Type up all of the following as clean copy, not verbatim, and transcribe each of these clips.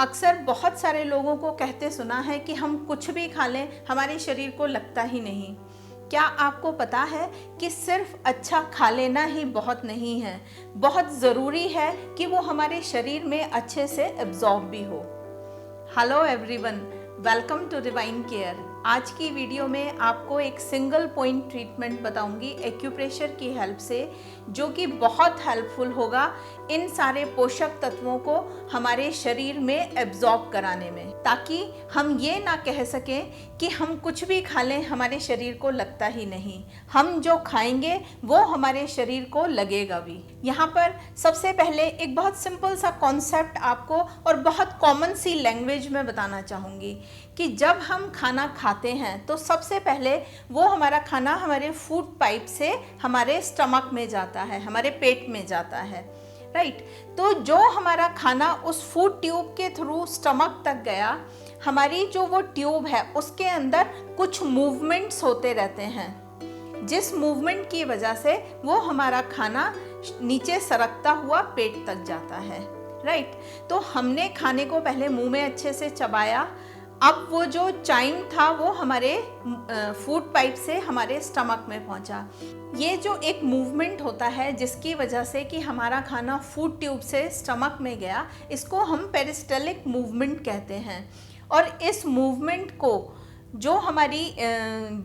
अक्सर बहुत सारे लोगों को कहते सुना है कि हम कुछ भी खा लें हमारे शरीर को लगता ही नहीं। क्या आपको पता है कि सिर्फ अच्छा खा लेना ही बहुत नहीं है, बहुत ज़रूरी है कि वो हमारे शरीर में अच्छे से एब्जॉर्ब भी हो। Hello everyone, welcome to Divine Care. आज की वीडियो में आपको एक सिंगल पॉइंट ट्रीटमेंट बताऊंगी एक्यूप्रेशर की हेल्प से, जो कि बहुत हेल्पफुल होगा इन सारे पोषक तत्वों को हमारे शरीर में एब्जॉर्ब कराने में, ताकि हम ये ना कह सकें कि हम कुछ भी खा लें हमारे शरीर को लगता ही नहीं। हम जो खाएंगे वो हमारे शरीर को लगेगा भी। यहाँ पर सबसे पहले एक बहुत सिंपल सा कॉन्सेप्ट आपको और बहुत कॉमन सी लैंग्वेज में बताना चाहूँगी कि जब हम खाना खाते हैं तो सबसे पहले वो हमारा खाना हमारे फूड पाइप से हमारे स्टमक में जाता है, हमारे पेट में जाता है, राइट। तो जो हमारा खाना उस फूड ट्यूब के थ्रू स्टमक तक गया, हमारी जो वो ट्यूब है उसके अंदर कुछ मूवमेंट्स होते रहते हैं, जिस मूवमेंट की वजह से वो हमारा खाना नीचे सरकता हुआ पेट तक जाता है, राइट। तो हमने खाने को पहले मुंह में अच्छे से चबाया, अब वो जो चाइम था वो हमारे फूड पाइप से हमारे स्टमक में पहुंचा। ये जो एक मूवमेंट होता है जिसकी वजह से कि हमारा खाना फूड ट्यूब से स्टमक में गया, इसको हम पेरिस्टलिक मूवमेंट कहते हैं। और इस मूवमेंट को जो हमारी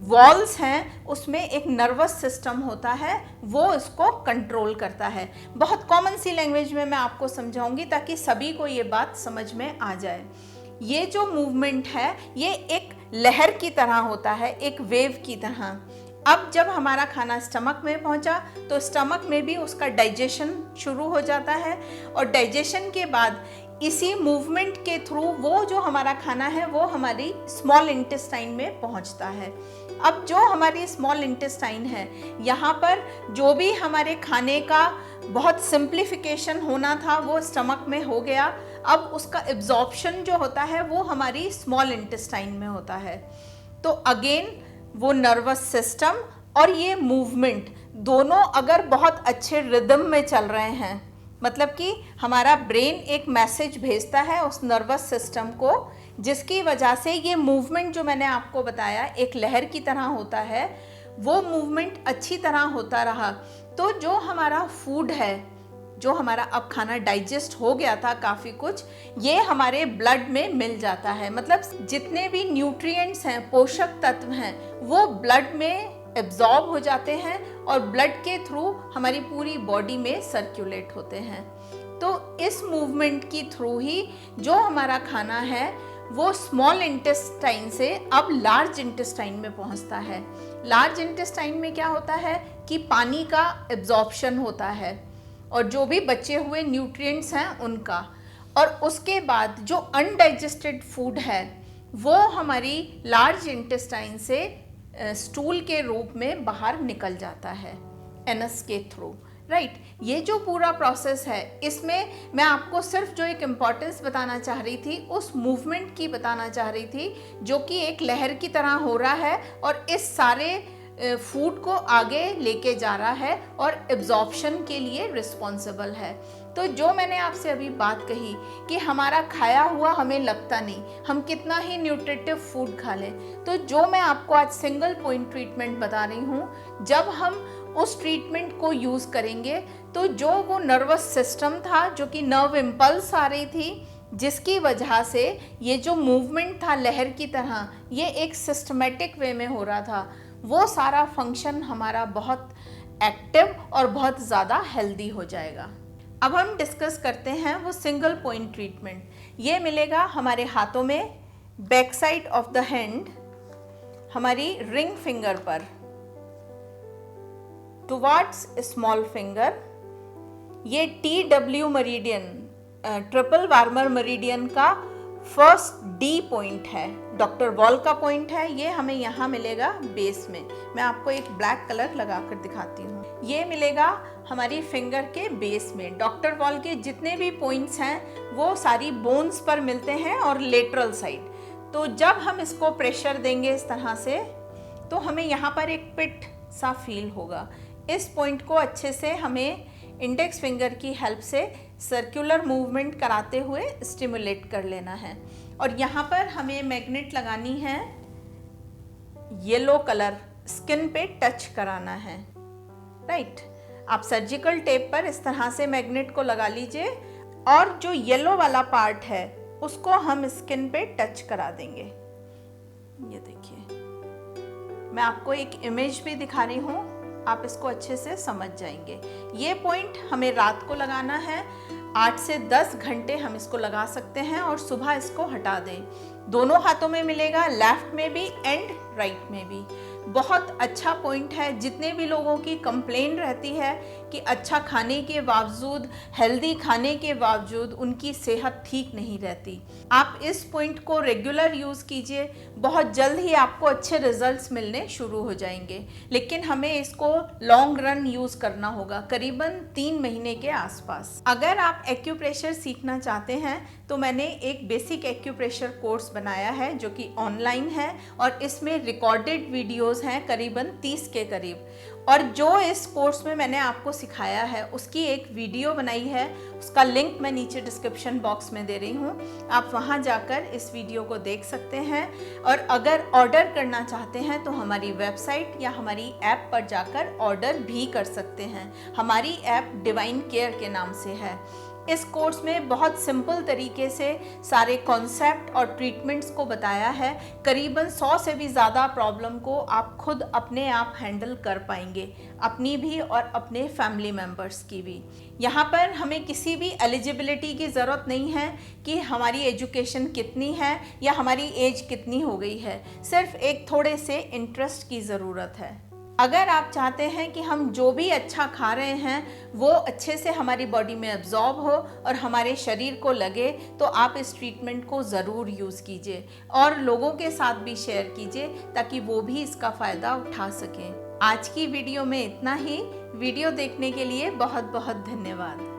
वॉल्स हैं उसमें एक नर्वस सिस्टम होता है, वो इसको कंट्रोल करता है। बहुत कॉमन सी लैंग्वेज में मैं आपको समझाऊंगी ताकि सभी को ये बात समझ में आ जाए। ये जो मूवमेंट है ये एक लहर की तरह होता है, एक वेव की तरह। अब जब हमारा खाना स्टमक में पहुंचा तो स्टमक में भी उसका डाइजेशन शुरू हो जाता है, और डाइजेशन के बाद इसी मूवमेंट के थ्रू वो जो हमारा खाना है वो हमारी स्मॉल इंटेस्टाइन में पहुंचता है। अब जो हमारी स्मॉल इंटेस्टाइन है, यहाँ पर जो भी हमारे खाने का बहुत सिंप्लीफिकेशन होना था वो स्टमक में हो गया। अब उसका एब्जॉर्प्शन जो होता है वो हमारी स्मॉल इंटेस्टाइन में होता है। तो अगेन वो नर्वस सिस्टम और ये मूवमेंट दोनों अगर बहुत अच्छे रिदम में चल रहे हैं, मतलब कि हमारा ब्रेन एक मैसेज भेजता है उस नर्वस सिस्टम को, जिसकी वजह से ये मूवमेंट जो मैंने आपको बताया एक लहर की तरह होता है, वो मूवमेंट अच्छी तरह होता रहा। तो जो हमारा फूड है, जो हमारा अब खाना डाइजेस्ट हो गया था काफ़ी कुछ, ये हमारे ब्लड में मिल जाता है। मतलब जितने भी न्यूट्रिएंट्स हैं, पोषक तत्व हैं, वो ब्लड में एब्जॉर्ब हो जाते हैं और ब्लड के थ्रू हमारी पूरी बॉडी में सर्कुलेट होते हैं। तो इस मूवमेंट की थ्रू ही जो हमारा खाना है वो स्मॉल इंटेस्टाइन से अब लार्ज इंटेस्टाइन में पहुंचता है। लार्ज इंटेस्टाइन में क्या होता है कि पानी का एब्जॉर्प्शन होता है और जो भी बचे हुए न्यूट्रिएंट्स हैं उनका, और उसके बाद जो अनडाइजेस्टेड फूड है वो हमारी लार्ज इंटेस्टाइन से स्टूल के रूप में बाहर निकल जाता है एनस के थ्रू, राइट। ये जो पूरा प्रोसेस है, इसमें मैं आपको सिर्फ जो एक इम्पॉर्टेंस बताना चाह रही थी उस मूवमेंट की बताना चाह रही थी, जो कि एक लहर की तरह हो रहा है और इस सारे फूड को आगे लेके जा रहा है और एब्जॉर्प्शन के लिए रिस्पॉन्सिबल है। तो जो मैंने आपसे अभी बात कही कि हमारा खाया हुआ हमें लगता नहीं, हम कितना ही न्यूट्रिटिव फूड खा लें, तो जो मैं आपको आज सिंगल पॉइंट ट्रीटमेंट बता रही हूँ, जब हम उस ट्रीटमेंट को यूज़ करेंगे तो जो वो नर्वस सिस्टम था, जो कि नर्व इम्पल्स आ रही थी, जिसकी वजह से ये जो मूवमेंट था लहर की तरह, ये एक सिस्टमेटिक वे में हो रहा था, वो सारा फंक्शन हमारा बहुत एक्टिव और बहुत ज़्यादा हेल्दी हो जाएगा। अब हम डिस्कस करते हैं वो सिंगल पॉइंट ट्रीटमेंट। ये मिलेगा हमारे हाथों में, back side of the hand, हमारी रिंग फिंगर पर, टुवर्ड्स स्मॉल फिंगर। ये TW meridian, triple warmer meridian का फर्स्ट D पॉइंट है, डॉक्टर वॉल का पॉइंट है। ये हमें यहाँ मिलेगा बेस में। मैं आपको एक ब्लैक कलर लगा कर दिखाती हूँ। ये मिलेगा हमारी फिंगर के बेस में। डॉक्टर वॉल के जितने भी पॉइंट्स हैं वो सारी बोन्स पर मिलते हैं और लेटरल साइड। तो जब हम इसको प्रेशर देंगे इस तरह से, तो हमें यहाँ पर एक पिट सा फील होगा। इस पॉइंट को अच्छे से हमें इंडेक्स फिंगर की हेल्प से सर्कुलर मूवमेंट कराते हुए स्टिमुलेट कर लेना है। और यहाँ पर हमें मैग्नेट लगानी है येलो कलर, स्किन पे टच कराना है, राइट। आप सर्जिकल टेप पर इस तरह से मैग्नेट को लगा लीजिए और जो येलो वाला पार्ट है उसको हम स्किन पे टच करा देंगे। ये देखिए, मैं आपको एक इमेज भी दिखा रही हूँ, आप इसको अच्छे से समझ जाएंगे। ये पॉइंट हमें रात को लगाना है, 8 से 10 घंटे हम इसको लगा सकते हैं और सुबह इसको हटा दें। दोनों हाथों में मिलेगा, लेफ्ट में भी एंड राइट में भी। बहुत अच्छा पॉइंट है। जितने भी लोगों की कंप्लेन रहती है कि अच्छा खाने के बावजूद, हेल्दी खाने के बावजूद उनकी सेहत ठीक नहीं रहती, आप इस पॉइंट को रेगुलर यूज़ कीजिए, बहुत जल्द ही आपको अच्छे रिजल्ट्स मिलने शुरू हो जाएंगे। लेकिन हमें इसको लॉन्ग रन यूज़ करना होगा, करीबन 3 महीने के आसपास। अगर आप एक्यूप्रेशर सीखना चाहते हैं तो मैंने एक बेसिक एक्यूप्रेशर कोर्स बनाया है जो कि ऑनलाइन है और इसमें रिकॉर्डेड वीडियोस हैं करीबन 30 के करीब। और जो इस कोर्स में मैंने आपको सिखाया है उसकी एक वीडियो बनाई है, उसका लिंक मैं नीचे डिस्क्रिप्शन बॉक्स में दे रही हूँ, आप वहाँ जाकर इस वीडियो को देख सकते हैं। और अगर ऑर्डर करना चाहते हैं तो हमारी वेबसाइट या हमारी ऐप पर जाकर ऑर्डर भी कर सकते हैं। हमारी ऐप डिवाइन केयर के नाम से है। इस कोर्स में बहुत सिंपल तरीके से सारे कॉन्सेप्ट और ट्रीटमेंट्स को बताया है। करीबन 100 से भी ज़्यादा प्रॉब्लम को आप खुद अपने आप हैंडल कर पाएंगे, अपनी भी और अपने फैमिली मेम्बर्स की भी। यहाँ पर हमें किसी भी एलिजिबिलिटी की ज़रूरत नहीं है कि हमारी एजुकेशन कितनी है या हमारी एज कितनी हो गई है, सिर्फ एक थोड़े से इंटरेस्ट की ज़रूरत है। अगर आप चाहते हैं कि हम जो भी अच्छा खा रहे हैं वो अच्छे से हमारी बॉडी में एब्जॉर्ब हो और हमारे शरीर को लगे, तो आप इस ट्रीटमेंट को ज़रूर यूज़ कीजिए और लोगों के साथ भी शेयर कीजिए ताकि वो भी इसका फ़ायदा उठा सकें। आज की वीडियो में इतना ही। वीडियो देखने के लिए बहुत बहुत धन्यवाद।